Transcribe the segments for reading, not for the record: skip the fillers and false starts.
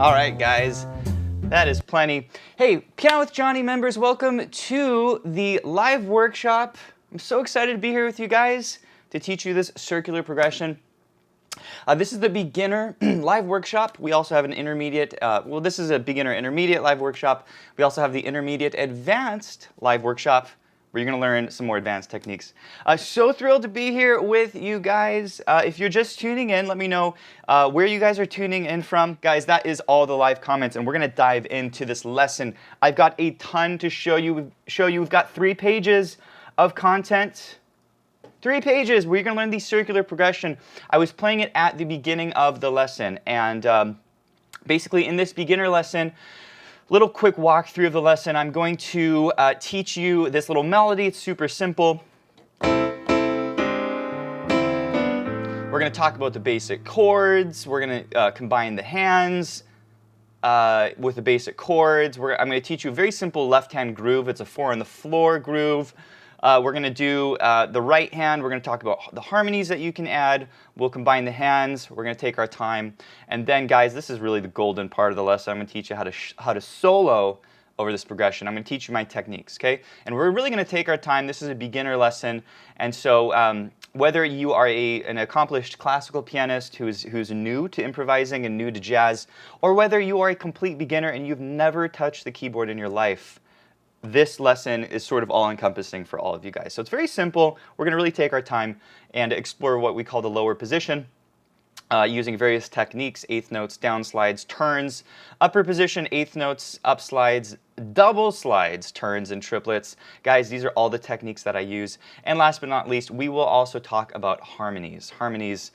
All right, guys, that is plenty. Hey, Piano with Jonny members, welcome to the live workshop. I'm so excited to be here with you guys to teach you this circular progression. This is the beginner live workshop. We also have an intermediate, well, this is a beginner intermediate live workshop. We also have the intermediate advanced live workshop where you're going to learn some more advanced techniques. So thrilled to be here with you guys. If you're just tuning in, let me know where you guys are tuning in from. Guys, that is all the live comments, and we're going to dive into this lesson. I've got a ton to show you. We've got 3 pages of content. 3 pages where you're going to learn the circular progression. I was playing it at the beginning of the lesson, and basically in this beginner lesson, little quick walkthrough of the lesson, I'm going to teach you this little melody. It's super simple. We're going to talk about the basic chords. We're going to combine the hands with the basic chords. I'm going to teach you a very simple left-hand groove. It's a 4 on the floor groove. We're going to do the right hand. We're going to talk about the harmonies that you can add. We'll combine the hands. We're going to take our time. And then, guys, this is really the golden part of the lesson. I'm going to teach you how to solo over this progression. I'm going to teach you my techniques, okay? And we're really going to take our time. This is a beginner lesson. And so whether you are an accomplished classical pianist who's new to improvising and new to jazz, or whether you are a complete beginner and you've never touched the keyboard in your life, this lesson is sort of all-encompassing for all of you guys. So it's very simple. We're going to really take our time and explore what we call the lower position using various techniques: eighth notes, down slides, turns, upper position, eighth notes, up slides, double slides, turns, and triplets. Guys, these are all the techniques that I use. And last but not least, we will also talk about harmonies. Harmonies,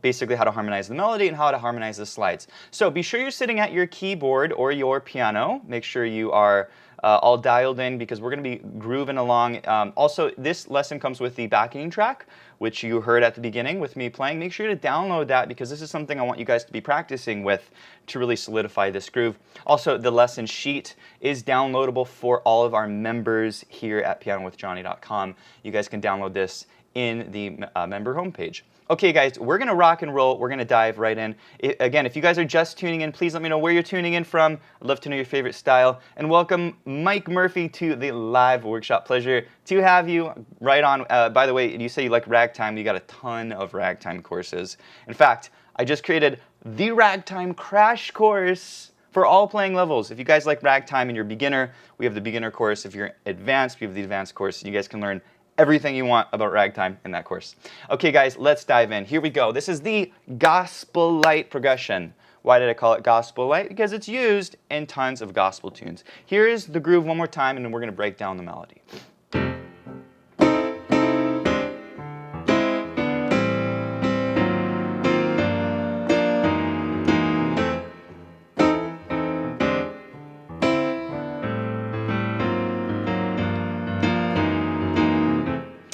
basically how to harmonize the melody and how to harmonize the slides. So be sure you're sitting at your keyboard or your piano. Make sure you are all dialed in because we're going to be grooving along. Also, this lesson comes with the backing track, which you heard at the beginning with me playing. Make sure to download that because this is something I want you guys to be practicing with to really solidify this groove. Also, the lesson sheet is downloadable for all of our members here at pianowithjonny.com. You guys can download this in the member homepage. Okay, guys, we're going to rock and roll. We're going to dive right in. Again, if you guys are just tuning in, please let me know where you're tuning in from. I'd love to know your favorite style. And welcome Mike Murphy to the live workshop. Pleasure to have you right on. By the way, you say you like ragtime. You got a ton of ragtime courses. In fact, I just created the ragtime crash course for all playing levels. If you guys like ragtime and you're beginner, we have the beginner course. If you're advanced, we have the advanced course. You guys can learn everything you want about ragtime in that course. Okay, guys, let's dive in. Here we go. This is the gospel light progression. Why did I call it gospel light? Because it's used in tons of gospel tunes. Here is the groove one more time, and then we're going to break down the melody.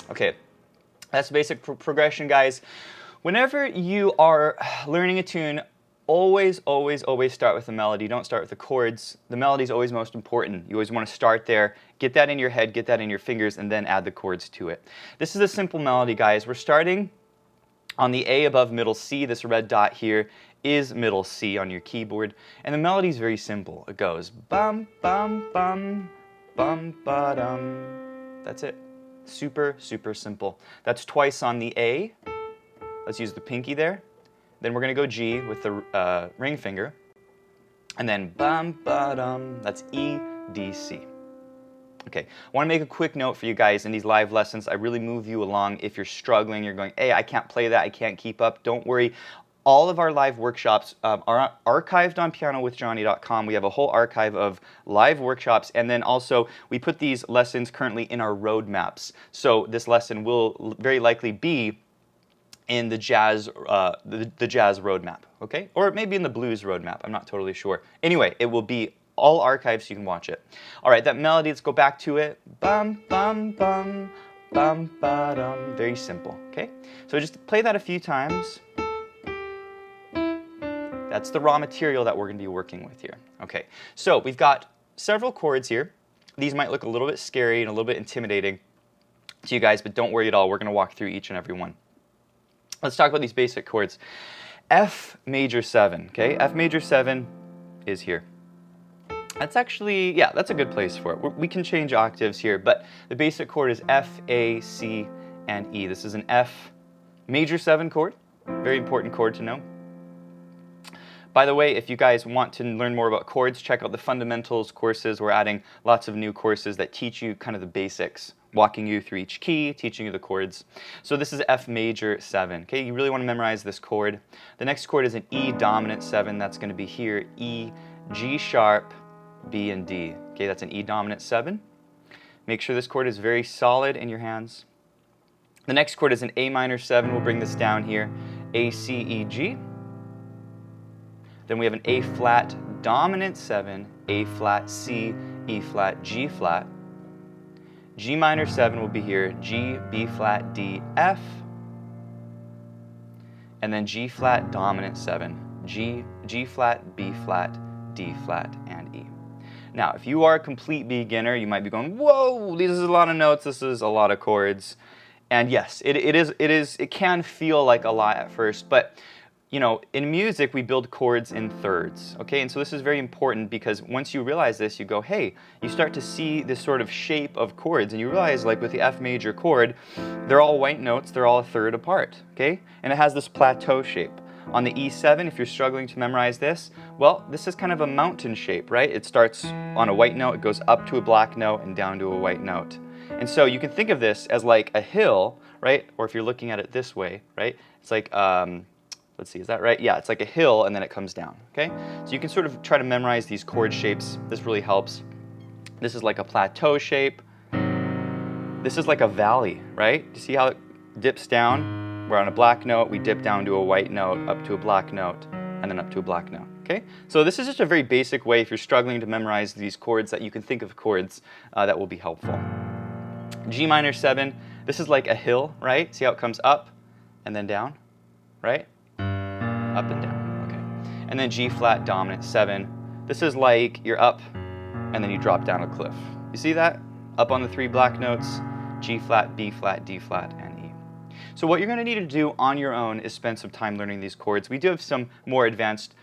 Okay, that's basic progression, guys. Whenever you are learning a tune, always start with the melody. Don't start with the chords. The melody is always most important. You always want to start there, get that in your head, get that in your fingers, and then add the chords to it. This is a simple melody, guys. We're starting on the A above middle C. This red dot here is middle C on your keyboard. And the melody is very simple. It goes bum, bum, bum, bum, ba-dum. That's it. Super simple. That's twice on the A. Let's use the pinky there. Then we're going to go G with the ring finger. And then bum, ba-dum. That's E, D, C. Okay, I want to make a quick note for you guys in these live lessons. I really move you along if you're struggling. You're going, hey, I can't play that. I can't keep up. Don't worry. All of our live workshops are archived on pianowithjonny.com. We have a whole archive of live workshops, and then also we put these lessons currently in our roadmaps. So this lesson will very likely be in the jazz the jazz roadmap, okay? Or maybe in the blues roadmap. I'm not totally sure. Anyway, it will be all archived so you can watch it. All right, that melody, let's go back to it. Bum, bum, bum, bum, ba-dum. Very simple, okay? So just play that a few times. That's the raw material that we're going to be working with here. Okay, so we've got several chords here. These might look a little bit scary and a little bit intimidating to you guys, but don't worry at all. We're going to walk through each and every one. Let's talk about these basic chords. F major 7, okay? F major 7 is here. That's actually, yeah, that's a good place for it. We can change octaves here, but the basic chord is F, A, C, and E. This is an F major 7 chord. Very important chord to know. By the way, if you guys want to learn more about chords, check out the fundamentals courses. We're adding lots of new courses that teach you kind of the basics, walking you through each key, teaching you the chords. So this is F major 7. Okay, you really want to memorize this chord. The next chord is an E dominant 7. That's going to be here, E, G sharp, B, and D. Okay, that's an E dominant 7. Make sure this chord is very solid in your hands. The next chord is an A minor 7. We'll bring this down here, A, C, E, G. Then we have an A flat dominant 7, A flat, C, E flat, G flat. G minor 7 will be here, G, B flat, D, F. And then G flat dominant 7, G, G flat, B flat, D flat, and E. Now, if you are a complete beginner, you might be going, whoa, this is a lot of notes, this is a lot of chords. And yes, it can feel like a lot at first, but you know, in music, we build chords in thirds, okay? And so this is very important because once you realize this, you go, hey, you start to see this sort of shape of chords, and you realize, like with the F major chord, they're all white notes, they're all a third apart, okay? And it has this plateau shape. On the E7, if you're struggling to memorize this, well, this is kind of a mountain shape, right? It starts on a white note, it goes up to a black note, and down to a white note. And so you can think of this as like a hill, right? Or if you're looking at it this way, right? It's like, let's see, is that right? Yeah, it's like a hill and then it comes down, okay? So you can sort of try to memorize these chord shapes. This really helps. This is like a plateau shape. This is like a valley, right? Do you see how it dips down? We're on a black note, we dip down to a white note, up to a black note, and then up to a black note, okay? So this is just a very basic way if you're struggling to memorize these chords that you can think of chords that will be helpful. G minor 7, this is like a hill, right? See how it comes up and then down, right? Up and down, okay. And then G flat dominant 7. This is like you're up and then you drop down a cliff. You see that? Up on the 3 black notes, G flat, B flat, D flat, and E. So what you're going to need to do on your own is spend some time learning these chords. We do have some more advanced,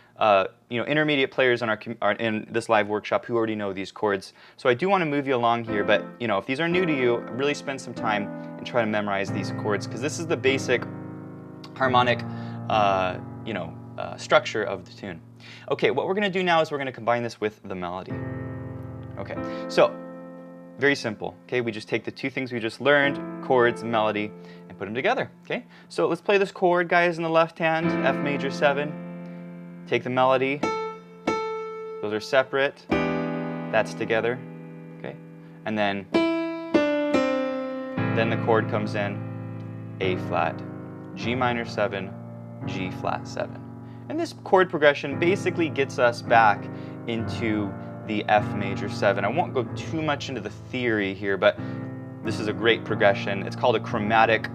intermediate players in this live workshop who already know these chords. So I do want to move you along here, but if these are new to you, really spend some time and try to memorize these chords because this is the basic harmonic structure of the tune. Okay, what we're going to do now is we're going to combine this with the melody. Okay, so very simple. Okay, we just take the two things we just learned, chords, melody, and put them together. Okay, so let's play this chord, guys, in the left hand, F major 7. Take the melody. Those are separate. That's together. Okay, and then the chord comes in, A flat, G minor 7, G flat 7. And this chord progression basically gets us back into the F major 7. I won't go too much into the theory here, but this is a great progression. It's called a chromatic,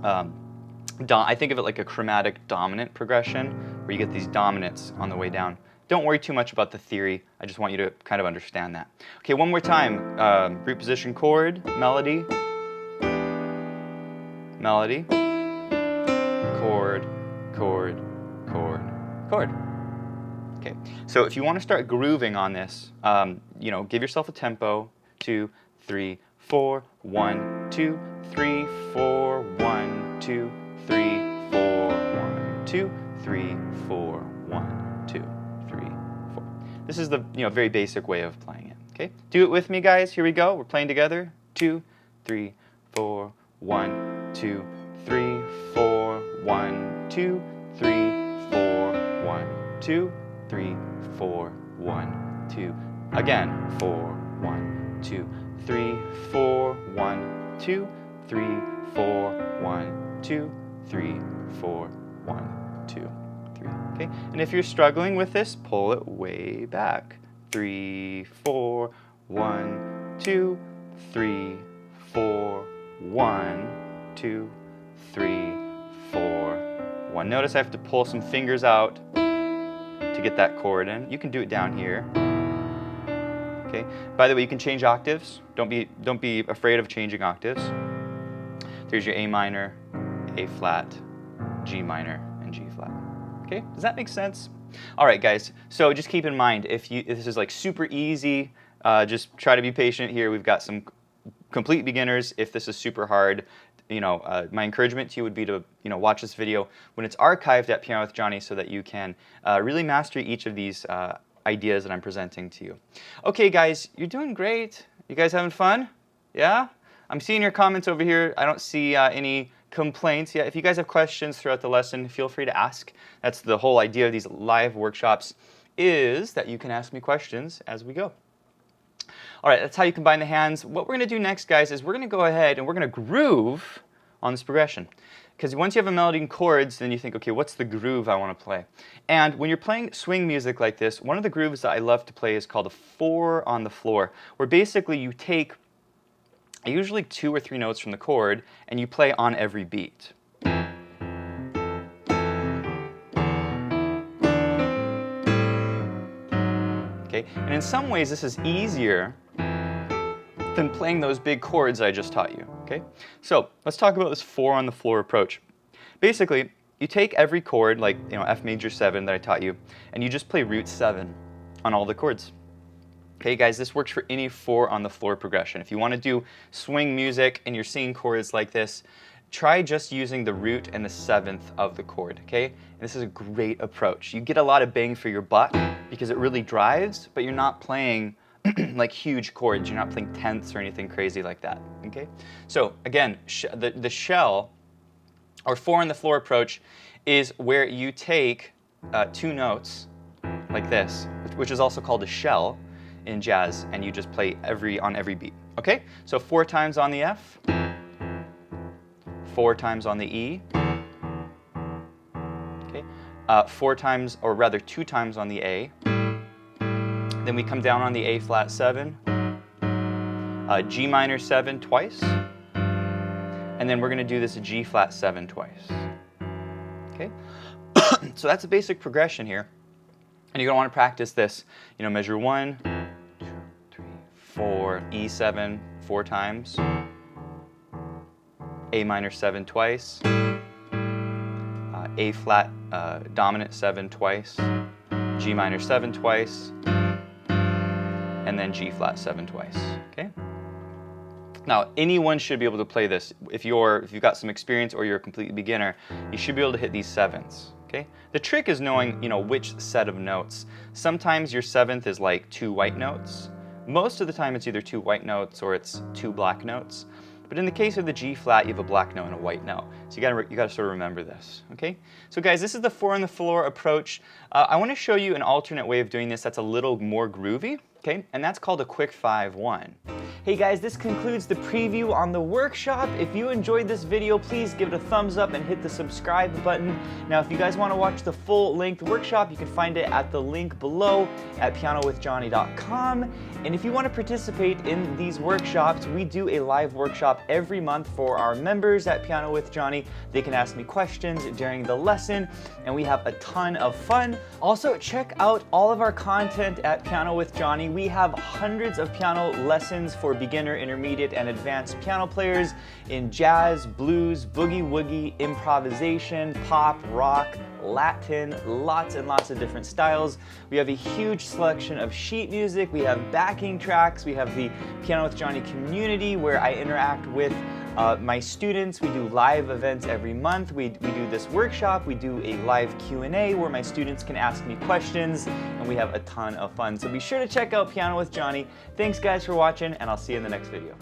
I think of it like a chromatic dominant progression, where you get these dominants on the way down. Don't worry too much about the theory. I just want you to kind of understand that. Okay, one more time. Root position chord, melody, melody, chord, chord, chord, chord. Okay, so if you want to start grooving on this, give yourself a tempo. 2, 3, 4, 1, 2, 3, 4, 1, 2, 3, 4, 1, 2, 3, 4, 1, 2, 3, 4. This is the very basic way of playing it. Okay, do it with me, guys. Here we go. We're playing together. 2, 3, 4, 1, 2, 3, 4, 1, 2, 3, 4, 1, 2, 3, 4, 1, 2. Again, 4, 1, 2, 3, 4, 1, 2, 3, 4, 1, 2, 3, 4, 1, 2, 3. Okay, and if you're struggling with this, pull it way back. 3, 4, 1, 2, 3, 4, 1, 2, 3, 4, 1. Notice I have to pull some fingers out to get that chord in. You can do it down here. Okay. By the way, you can change octaves. Don't be afraid of changing octaves. There's your A minor, A flat, G minor, and G flat. Okay, does that make sense? All right, guys, so just keep in mind, if this is like super easy, just try to be patient here. We've got some complete beginners. If this is super hard, my encouragement to you would be to watch this video when it's archived at Piano with Jonny so that you can really master each of these ideas that I'm presenting to you. Okay, guys, you're doing great. You guys having fun? Yeah? I'm seeing your comments over here. I don't see any complaints yet. If you guys have questions throughout the lesson, feel free to ask. That's the whole idea of these live workshops, is that you can ask me questions as we go. All right, that's how you combine the hands. What we're going to do next, guys, is we're going to go ahead and we're going to groove on this progression. Because once you have a melody and chords, then you think, okay, what's the groove I want to play? And when you're playing swing music like this, one of the grooves that I love to play is called a 4 on the floor, where basically you take usually 2 or 3 notes from the chord and you play on every beat. Okay? And in some ways this is easier than playing those big chords I just taught you. Okay? So let's talk about this 4 on the floor approach. Basically, you take every chord, like F major 7 that I taught you, and you just play root 7 on all the chords. Okay, guys, this works for any 4 on the floor progression. If you want to do swing music and you're seeing chords like this, try just using the root and the 7th of the chord, okay? And this is a great approach. You get a lot of bang for your buck because it really drives, but you're not playing like huge chords. You're not playing tenths or anything crazy like that, okay? So again, the shell, or 4 on the floor approach, is where you take 2 notes like this, which is also called a shell in jazz, and you just play on every beat. Okay? So 4 times on the F, 4 times on the E, okay? 4 times, or rather 2 times on the A. Then we come down on the A flat 7, G minor 7 twice, and then we're going to do this G flat 7 twice. Okay? So that's a basic progression here. And you're going to want to practice this. Measure 1, 2, 3, 4, E7 4 times, A minor 7 twice, A flat dominant 7 twice, G minor 7 twice, and then G flat 7 twice. Okay? Now, anyone should be able to play this. If you've got some experience or you're a complete beginner, you should be able to hit these 7ths. Okay? The trick is knowing, which set of notes. Sometimes your 7th is like 2 white notes. Most of the time it's either 2 white notes or it's 2 black notes. But in the case of the G flat, you have a black note and a white note. So you gotta sort of remember this, okay? So guys, this is the 4 on the floor approach. I want to show you an alternate way of doing this that's a little more groovy, okay? And that's called a quick 5-1. Hey guys, this concludes the preview on the workshop. If you enjoyed this video, please give it a thumbs up and hit the subscribe button. Now, if you guys want to watch the full-length workshop, you can find it at the link below at pianowithjonny.com. And if you want to participate in these workshops, we do a live workshop every month for our members at Piano with Jonny. They can ask me questions during the lesson, and we have a ton of fun. Also, check out all of our content at Piano with Jonny. We have hundreds of piano lessons for beginner, intermediate, and advanced piano players in jazz, blues, boogie-woogie, improvisation, pop, rock, Latin, lots and lots of different styles. We have a huge selection of sheet music. We have backing tracks. We have the Piano with Jonny community where I interact with my students. We do live events every month. We do this workshop. We do a live Q&A where my students can ask me questions, and we have a ton of fun. So be sure to check out Piano with Jonny. Thanks guys for watching, and I'll see you in the next video.